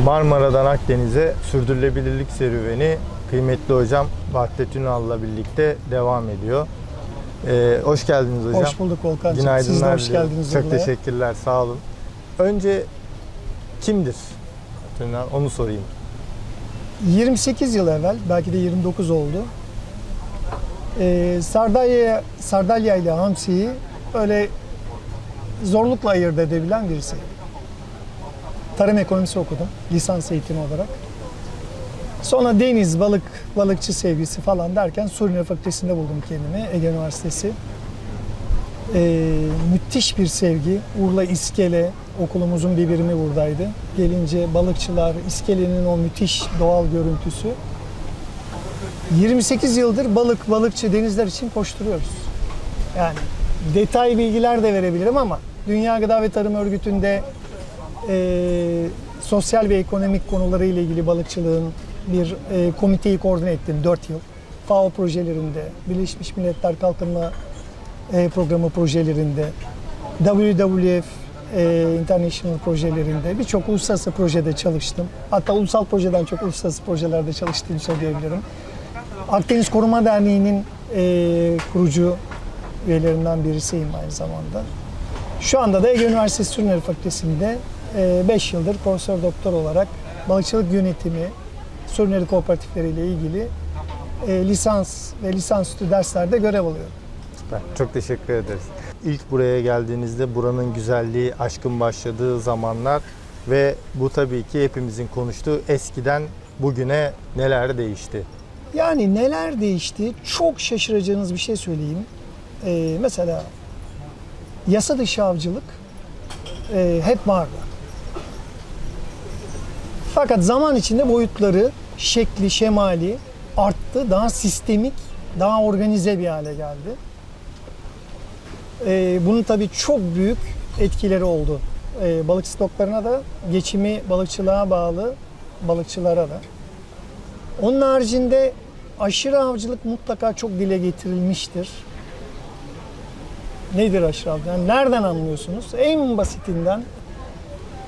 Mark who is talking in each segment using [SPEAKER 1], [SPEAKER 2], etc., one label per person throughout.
[SPEAKER 1] Marmara'dan Akdeniz'e sürdürülebilirlik serüveni kıymetli hocam Vahdettin Ünal'la birlikte devam ediyor. Hoş geldiniz hocam.
[SPEAKER 2] Hoş bulduk Volkan'cığım.
[SPEAKER 1] Günaydınlar.
[SPEAKER 2] Siz de hoş geldiniz.
[SPEAKER 1] Çok
[SPEAKER 2] buraya.
[SPEAKER 1] teşekkürler, sağ olun. Önce kimdir Vahdettin Ünal? Onu sorayım.
[SPEAKER 2] 28 yıl evvel, belki de 29 oldu. Sardalya ile hamsiyi öyle zorlukla ayırt edebilen birisi. Tarım ekonomisi okudum, lisans eğitimi olarak. Sonra deniz, balıkçı sevgisi falan derken Suriner Fakültesi'nde buldum kendimi, Ege Üniversitesi. Müthiş bir sevgi. Urla İskele, okulumuzun bir birimi buradaydı. Gelince balıkçılar, İskele'nin o müthiş doğal görüntüsü. 28 yıldır balıkçı denizler için koşturuyoruz. Yani detay bilgiler de verebilirim ama Dünya Gıda ve Tarım Örgütü'nde sosyal ve ekonomik konuları ile ilgili balıkçılığın bir komiteyi koordine ettim 4 yıl. FAO projelerinde, Birleşmiş Milletler Kalkınma Programı projelerinde, WWF International projelerinde, birçok uluslararası projede çalıştım. Hatta ulusal projeden çok uluslararası projelerde çalıştığımı söyleyebilirim. Akdeniz Koruma Derneği'nin kurucu üyelerinden birisiyim aynı zamanda. Şu anda da Ege Üniversitesi Suriner Fakültesi'nde 5 yıldır profesör doktor olarak balıkçılık yönetimi, Suriner kooperatifleri ile ilgili lisans ve lisansüstü derslerde görev alıyorum.
[SPEAKER 1] Süper. Çok teşekkür ederiz. İlk buraya geldiğinizde buranın güzelliği, aşkın başladığı zamanlar ve bu tabii ki hepimizin konuştuğu eskiden bugüne neler değişti?
[SPEAKER 2] Yani neler değişti? Çok şaşıracağınız bir şey söyleyeyim. Mesela yasa dışı avcılık hep vardı. Fakat zaman içinde boyutları, şekli, şemali arttı. Daha sistemik, daha organize bir hale geldi. Bunun tabii çok büyük etkileri oldu. Balık stoklarına da, geçimi balıkçılığa bağlı balıkçılara da. Onun haricinde aşırı avcılık mutlaka çok dile getirilmiştir. Nedir aşırı avcılık? Yani nereden anlıyorsunuz? En basitinden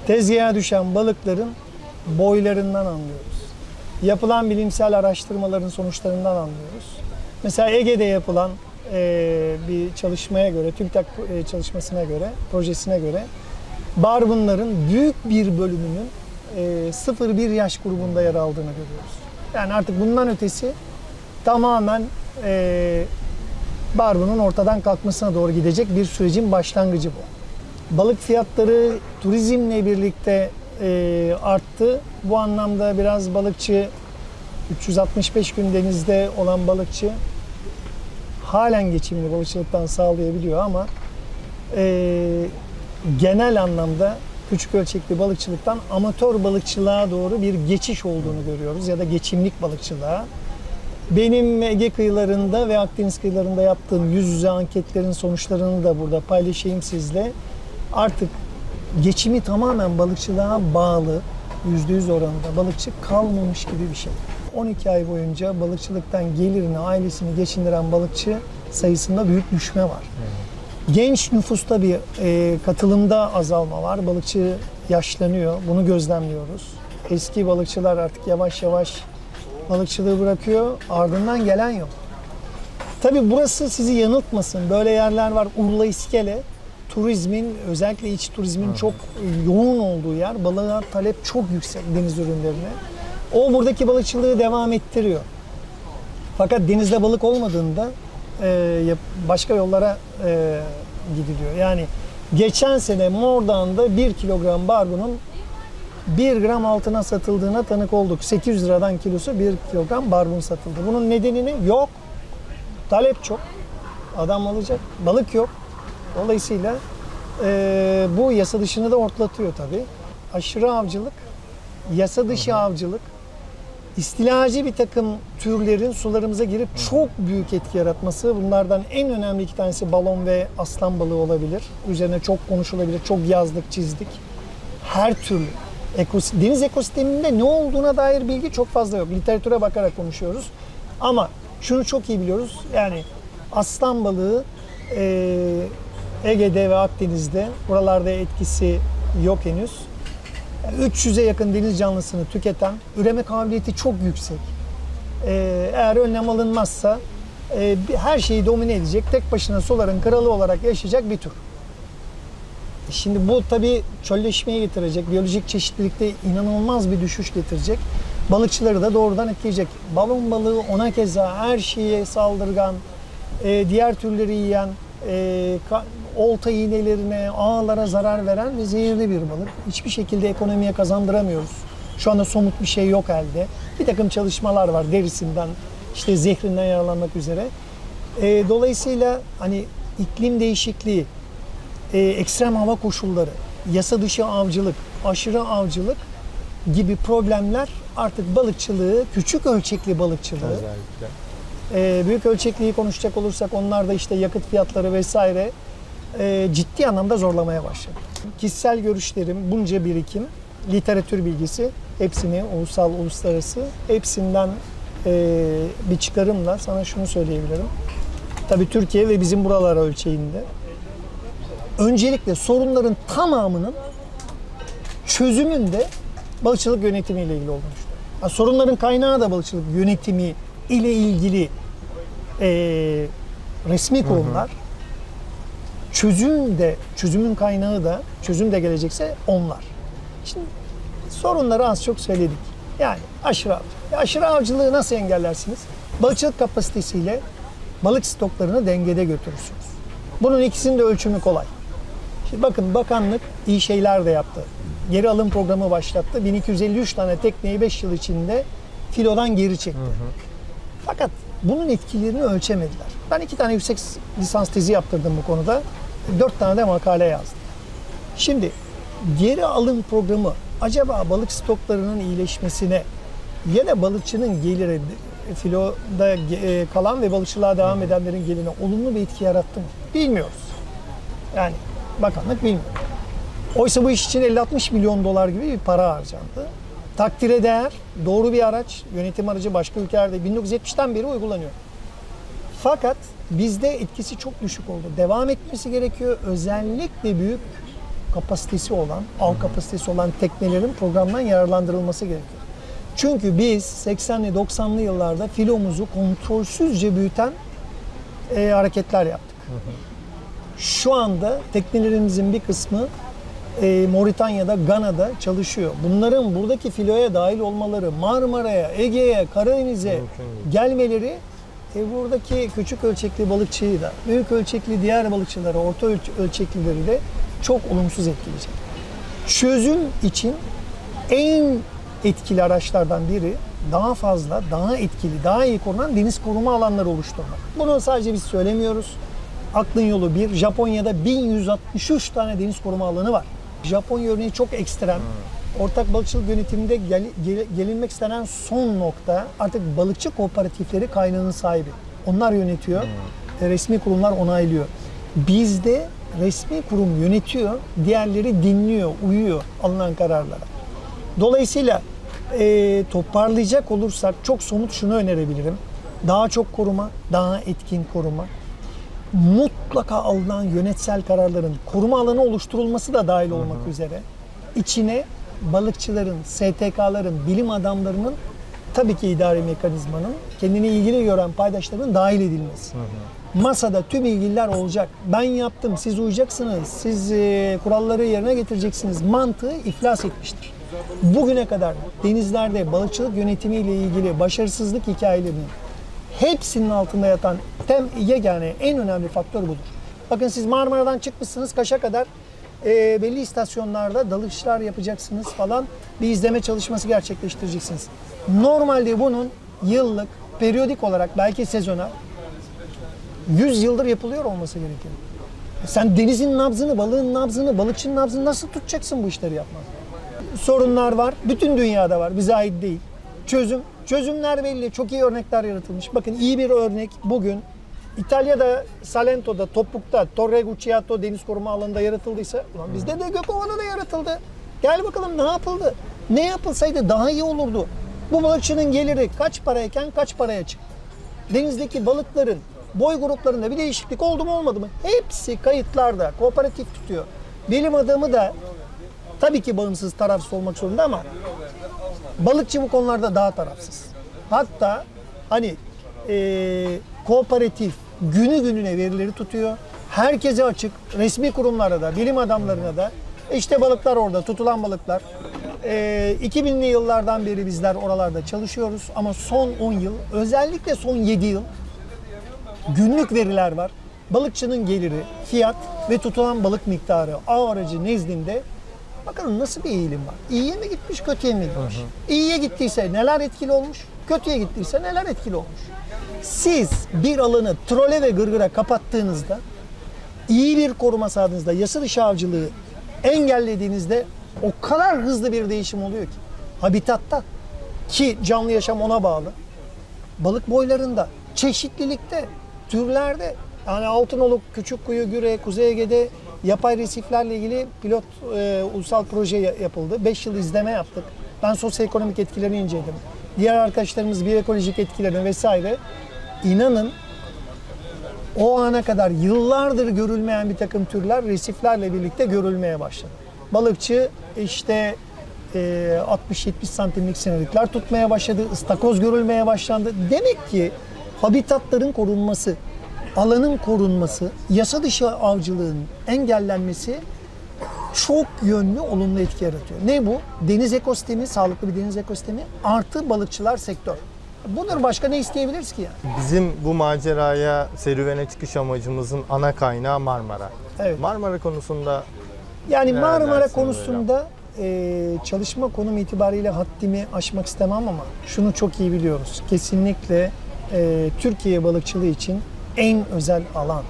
[SPEAKER 2] tezgaha düşen balıkların boylarından anlıyoruz. Yapılan bilimsel araştırmaların sonuçlarından anlıyoruz. Mesela Ege'de yapılan bir çalışmaya göre, TÜBİTAK çalışmasına göre, projesine göre barbunların büyük bir bölümünün 0-1 yaş grubunda yer aldığını görüyoruz. Yani artık bundan ötesi tamamen barbunun ortadan kalkmasına doğru gidecek bir sürecin başlangıcı bu. Balık fiyatları turizmle birlikte arttı. Bu anlamda biraz balıkçı, 365 gün denizde olan balıkçı halen geçimini balıkçılıktan sağlayabiliyor ama genel anlamda küçük ölçekli balıkçılıktan amatör balıkçılığa doğru bir geçiş olduğunu görüyoruz ya da geçimlik balıkçılığa. Benim Ege kıyılarında ve Akdeniz kıyılarında yaptığım yüz yüze anketlerin sonuçlarını da burada paylaşayım sizle. Artık geçimi tamamen balıkçılığa bağlı, %100 oranında balıkçı kalmamış gibi bir şey. 12 ay boyunca balıkçılıktan gelirini, ailesini geçindiren balıkçı sayısında büyük düşme var. Genç nüfusta bir katılımda azalma var. Balıkçı yaşlanıyor. Bunu gözlemliyoruz. Eski balıkçılar artık yavaş yavaş balıkçılığı bırakıyor. Ardından gelen yok. Tabii burası sizi yanıltmasın. Böyle yerler var. Urla İskele. Turizmin, özellikle iç turizmin çok yoğun olduğu yer. Balığa talep çok yüksek deniz ürünlerine. O buradaki balıkçılığı devam ettiriyor. Fakat denizde balık olmadığında başka yollara gidiliyor. Yani geçen sene Mordan'da 1 kilogram barbunun 1 gram altına satıldığına tanık olduk. 800 liradan kilosu 1 kilogram barbun satıldı. Bunun nedeni yok. Talep çok. Adam alacak. Balık yok. Dolayısıyla bu yasa dışını da ortlatıyor tabii. Aşırı avcılık, yasa dışı avcılık, istilacı bir takım türlerin sularımıza girip çok büyük etki yaratması. Bunlardan en önemli 2 tanesi balon ve aslan balığı olabilir. Üzerine çok konuşulabilir, çok yazdık, çizdik. Her türlü deniz ekosisteminde ne olduğuna dair bilgi çok fazla yok. Literatüre bakarak konuşuyoruz. Ama şunu çok iyi biliyoruz. Yani aslan balığı Ege'de ve Akdeniz'de, buralarda etkisi yok henüz. Yani 300'e yakın deniz canlısını tüketen, üreme kabiliyeti çok yüksek. Eğer önlem alınmazsa her şeyi domine edecek, tek başına suların kralı olarak yaşayacak bir tür. Şimdi bu tabii çölleşmeye getirecek, biyolojik çeşitlilikte inanılmaz bir düşüş getirecek. Balıkçıları da doğrudan etkileyecek. Balon balığı ona keza her şeye saldırgan, diğer türleri yiyen, olta iğnelerine, ağlara zarar veren ve zehirli bir balık. Hiçbir şekilde ekonomiye kazandıramıyoruz. Şu anda somut bir şey yok elde. Bir takım çalışmalar var derisinden, işte zehrinden yararlanmak üzere. Dolayısıyla hani iklim değişikliği, ekstrem hava koşulları, yasa dışı avcılık, aşırı avcılık gibi problemler artık balıkçılığı, küçük ölçekli balıkçılığı,
[SPEAKER 1] Özellikle.
[SPEAKER 2] büyük ölçekliyi konuşacak olursak onlar da işte yakıt fiyatları vesaire ciddi anlamda zorlamaya başladı. Kişisel görüşlerim, bunca birikim, literatür bilgisi, hepsini ulusal, uluslararası, hepsinden bir çıkarımla sana şunu söyleyebilirim. Tabii Türkiye ve bizim buralar ölçeğinde öncelikle sorunların tamamının çözümünde balıkçılık yönetimiyle ilgili olduğunu düşünüyorum. Yani sorunların kaynağı da balıkçılık yönetimi ile ilgili resmi kurumlar. Çözümün kaynağı da, çözüm de gelecekse onlar. Şimdi sorunları az çok söyledik. Yani aşırı avcılık. Aşırı avcılığı nasıl engellersiniz? Balıkçılık kapasitesiyle balık stoklarını dengede götürürsünüz. Bunun ikisinin de ölçümü kolay. Şimdi bakın bakanlık iyi şeyler de yaptı. Geri alım programı başlattı. 1253 tane tekneyi 5 yıl içinde filodan geri çekti. Fakat bunun etkilerini ölçemediler. Ben 2 tane yüksek lisans tezi yaptırdım bu konuda. 4 tane de makale yazdım. Şimdi geri alım programı acaba balık stoklarının iyileşmesine ya da balıkçının geliri, filoda kalan ve balıkçılığa devam edenlerin gelirine olumlu bir etki yarattı mı? Bilmiyoruz. Yani bakanlık bilmiyor. Oysa bu iş için 50-60 milyon dolar gibi bir para harcandı. Takdire değer, doğru bir araç, yönetim aracı başka ülkelerde 1970'ten beri uygulanıyor. Fakat bizde etkisi çok düşük oldu. Devam etmesi gerekiyor. Özellikle büyük kapasitesi olan, av kapasitesi olan teknelerin programdan yararlandırılması gerekiyor. Çünkü biz 80'li 90'lı yıllarda filomuzu kontrolsüzce büyüten hareketler yaptık. Şu anda teknelerimizin bir kısmı Moritanya'da, Gana'da çalışıyor. Bunların buradaki filoya dahil olmaları, Marmara'ya, Ege'ye, Karadeniz'e gelmeleri buradaki küçük ölçekli balıkçıyı da, büyük ölçekli diğer balıkçıları, orta ölçeklileri de çok olumsuz etkileyecek. Çözüm için en etkili araçlardan biri daha fazla, daha etkili, daha iyi korunan deniz koruma alanları oluşturmak. Bunu sadece biz söylemiyoruz. Aklın yolu bir. Japonya'da 1163 tane deniz koruma alanı var. Japonya örneği çok ekstrem. Ortak balıkçılık yönetiminde gelinmek istenen son nokta artık balıkçı kooperatifleri kaynağının sahibi. Onlar yönetiyor. Resmi kurumlar onaylıyor. Bizde resmi kurum yönetiyor, diğerleri dinliyor, uyuyor alınan kararlara. Dolayısıyla toparlayacak olursak çok somut şunu önerebilirim. Daha çok koruma, daha etkin koruma. Mutlaka alınan yönetsel kararların koruma alanı oluşturulması da dahil olmak üzere içine balıkçıların, STK'ların, bilim adamlarının tabii ki idari mekanizmanın kendini ilgili gören paydaşların dahil edilmesi. Masada tüm ilgililer olacak. Ben yaptım, siz uyacaksınız, siz kuralları yerine getireceksiniz mantığı iflas etmiştir. Bugüne kadar denizlerde balıkçılık yönetimiyle ilgili başarısızlık hikayelerinin hepsinin altında yatan yegane en önemli faktör budur. Bakın siz Marmara'dan çıkmışsınız Kaş'a kadar belli istasyonlarda dalışlar yapacaksınız falan, bir izleme çalışması gerçekleştireceksiniz. Normalde bunun yıllık, periyodik olarak belki sezona 100 yıldır yapılıyor olması gerekiyor. Sen denizin nabzını, balığın nabzını, balıkçının nabzını nasıl tutacaksın bu işleri yapmak? Sorunlar var, bütün dünyada var, bize ait değil. Çözümler belli, çok iyi örnekler yaratılmış. Bakın iyi bir örnek bugün İtalya'da, Salento'da, Topuk'ta, Torre Gucciato deniz koruma alanında yaratıldıysa bizde de Gökova'da da yaratıldı. Gel bakalım ne yapıldı? Ne yapılsaydı daha iyi olurdu. Bu balıkçının geliri kaç parayken kaç paraya çıktı? Denizdeki balıkların boy gruplarında bir değişiklik oldu mu olmadı mı? Hepsi kayıtlarda, kooperatif tutuyor. Bilim adamı da tabii ki bağımsız, tarafsız olmak zorunda ama balıkçı bu konularda daha tarafsız. Hatta hani kooperatif günü gününe verileri tutuyor. Herkese açık, resmi kurumlara da, bilim adamlarına da. İşte balıklar orada, tutulan balıklar. 2000'li yıllardan beri bizler oralarda çalışıyoruz ama son 10 yıl, özellikle son 7 yıl günlük veriler var. Balıkçının geliri, fiyat ve tutulan balık miktarı av aracı nezdinde bakalım nasıl bir eğilim var. İyiye mi gitmiş, kötüye mi gitmiş? İyiye gittiyse neler etkili olmuş, kötüye gittiyse neler etkili olmuş? Siz bir alanı trole ve gırgıra kapattığınızda, iyi bir koruma sağladığınızda, yasa dışı avcılığı engellediğinizde o kadar hızlı bir değişim oluyor ki. Habitatta, ki canlı yaşam ona bağlı. Balık boylarında, çeşitlilikte, türlerde, yani Altınoluk, Küçükkuyu, Güre, Kuzey Ege'de yapay resiflerle ilgili pilot ulusal proje yapıldı. 5 yıl izleme yaptık. Ben sosyoekonomik etkilerini inceledim. Diğer arkadaşlarımız biyoekolojik etkilerini vesaire. İnanın o ana kadar yıllardır görülmeyen bir takım türler resiflerle birlikte görülmeye başladı. Balıkçı işte 60-70 santimlik sinirlikler tutmaya başladı, ıstakoz görülmeye başlandı. Demek ki habitatların korunması, alanın korunması, yasa dışı avcılığın engellenmesi çok yönlü olumlu etki yaratıyor. Ne bu? Deniz ekosistemi, sağlıklı bir deniz ekosistemi artı balıkçılar sektör. Bunları başka ne isteyebiliriz ki yani?
[SPEAKER 1] Bizim bu maceraya, serüvene çıkış amacımızın ana kaynağı Marmara.
[SPEAKER 2] Evet.
[SPEAKER 1] Marmara konusunda
[SPEAKER 2] Yani
[SPEAKER 1] neler
[SPEAKER 2] Marmara
[SPEAKER 1] dersiniz
[SPEAKER 2] konusunda çalışma konum itibariyle haddimi aşmak istemem ama şunu çok iyi biliyoruz. Kesinlikle Türkiye balıkçılığı için en özel alan.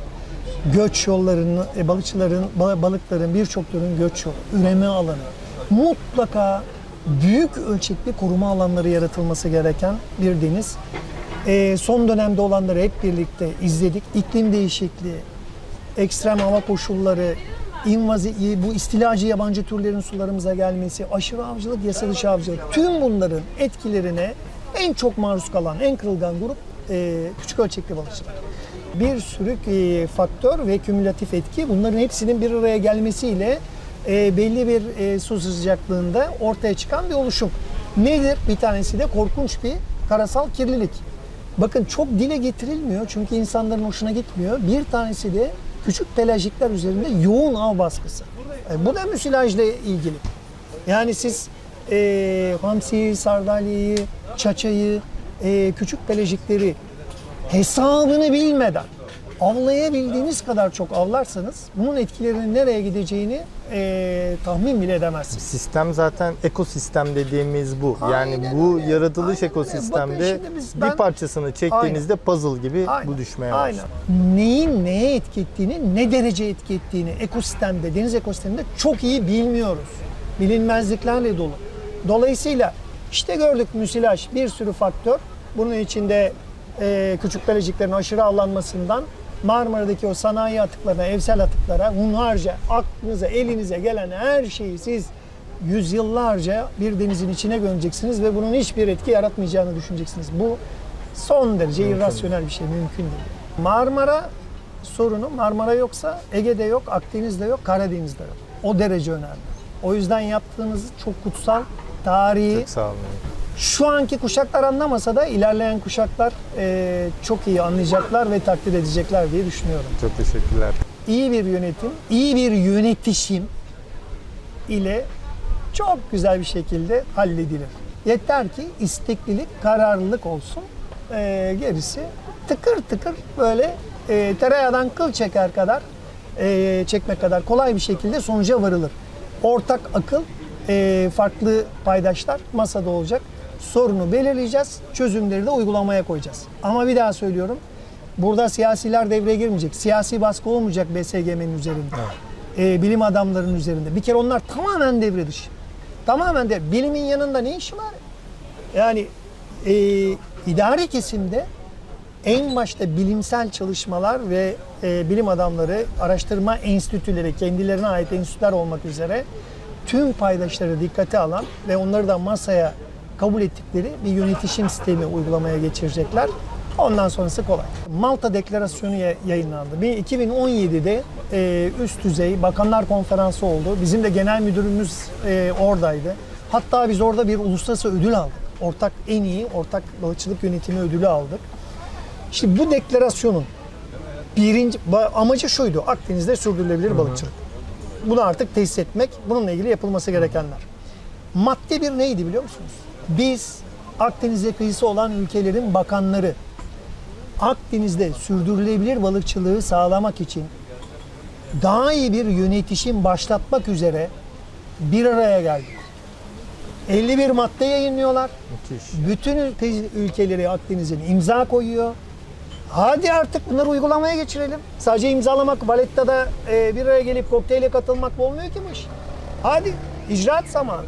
[SPEAKER 2] Göç yollarını, balıkların birçok türün göç yolu, üreme alanı. Mutlaka büyük ölçekli koruma alanları yaratılması gereken bir deniz. Son dönemde olanları hep birlikte izledik. İklim değişikliği, ekstrem hava koşulları, bu istilacı yabancı türlerin sularımıza gelmesi, aşırı avcılık, yasa dışı avcılık, tüm bunların etkilerine en çok maruz kalan, en kırılgan grup küçük ölçekli balıkçılar. Bir sürü faktör ve kümülatif etki, bunların hepsinin bir araya gelmesiyle belli bir su sıcaklığında ortaya çıkan bir oluşum. Nedir? Bir tanesi de korkunç bir karasal kirlilik. Bakın çok dile getirilmiyor çünkü insanların hoşuna gitmiyor. Bir tanesi de küçük pelajikler üzerinde yoğun av baskısı. Bu da müsilajla ilgili. Yani siz hamsiyi, sardalyeyi, çaçayı, küçük pelajikleri hesabını bilmeden avlayabildiğiniz kadar çok avlarsanız bunun etkilerinin nereye gideceğini tahmin bile edemezsiniz.
[SPEAKER 1] sistem zaten ekosistem dediğimiz bu. Yani
[SPEAKER 2] Aynen
[SPEAKER 1] bu
[SPEAKER 2] öyle.
[SPEAKER 1] yaratılış
[SPEAKER 2] Aynen öyle.
[SPEAKER 1] ekosistemde
[SPEAKER 2] Bakın
[SPEAKER 1] bir parçasını çektiğinizde puzzle gibi bu düşmeye başlıyor.
[SPEAKER 2] Neyin neye etki ettiğini, ne derece etki ettiğini ekosistemde, deniz ekosisteminde çok iyi bilmiyoruz. Bilinmezliklerle dolu. Dolayısıyla işte gördük müsilaj, bir sürü faktör. Bunun içinde küçük pelajiklerin aşırı avlanmasından Marmara'daki o sanayi atıklarına, evsel atıklara, hunharca aklınıza, elinize gelen her şeyi siz yüzyıllarca bir denizin içine gömeceksiniz ve bunun hiçbir etki yaratmayacağını düşüneceksiniz. Bu son derece irrasyonel bir şey, mümkün değil. Marmara sorunu, Marmara yoksa Ege'de yok, Akdeniz'de yok, Karadeniz'de yok. O derece önemli. O yüzden yaptığınız çok kutsal, tarihi.
[SPEAKER 1] Çok sağ olun.
[SPEAKER 2] Şu anki kuşaklar anlamasa da ilerleyen kuşaklar çok iyi anlayacaklar ve takdir edecekler diye düşünüyorum.
[SPEAKER 1] Çok teşekkürler.
[SPEAKER 2] İyi bir yönetim, iyi bir yönetişim ile çok güzel bir şekilde halledilir. Yeter ki isteklilik, kararlılık olsun. Gerisi tıkır tıkır böyle tereyağından kıl çeker kadar, çekmek kadar kolay bir şekilde sonuca varılır. Ortak akıl, farklı paydaşlar masada olacak. Sorunu belirleyeceğiz, çözümleri de uygulamaya koyacağız. Ama bir daha söylüyorum, burada siyasiler devreye girmeyecek. Siyasi baskı olmayacak BSGM'nin üzerinde. Evet. Bilim adamlarının üzerinde. Bir kere onlar tamamen devre dışı. Tamamen de bilimin yanında ne işi var? Yani idari kesimde en başta bilimsel çalışmalar ve bilim adamları, araştırma enstitüleri, kendilerine ait enstitüler olmak üzere tüm paydaşları dikkate alan ve onları da masaya kabul ettikleri bir yönetişim sistemi uygulamaya geçirecekler. Ondan sonrası kolay. Malta Deklarasyonu yayınlandı. 2017'de üst düzey bakanlar konferansı oldu. Bizim de genel müdürümüz oradaydı. Hatta biz orada bir uluslararası ödül aldık. En iyi ortak balıkçılık yönetimi ödülü aldık. İşte bu deklarasyonun amacı şuydu: Akdeniz'de sürdürülebilir balıkçılık. Bunu artık tesis etmek, bununla ilgili yapılması gerekenler. Madde 1 neydi biliyor musunuz? Biz Akdeniz'e kıyısı olan ülkelerin bakanları Akdeniz'de sürdürülebilir balıkçılığı sağlamak için daha iyi bir yönetişim başlatmak üzere bir araya geldik. 51 madde yayınlıyorlar.
[SPEAKER 1] Müthiş.
[SPEAKER 2] Bütün ülkeleri Akdeniz'in imza koyuyor. Hadi artık bunları uygulamaya geçirelim. Sadece imzalamak, Valetta'da bir araya gelip kokteyle katılmak olmuyor ki bu iş. Hadi icraat zamanı.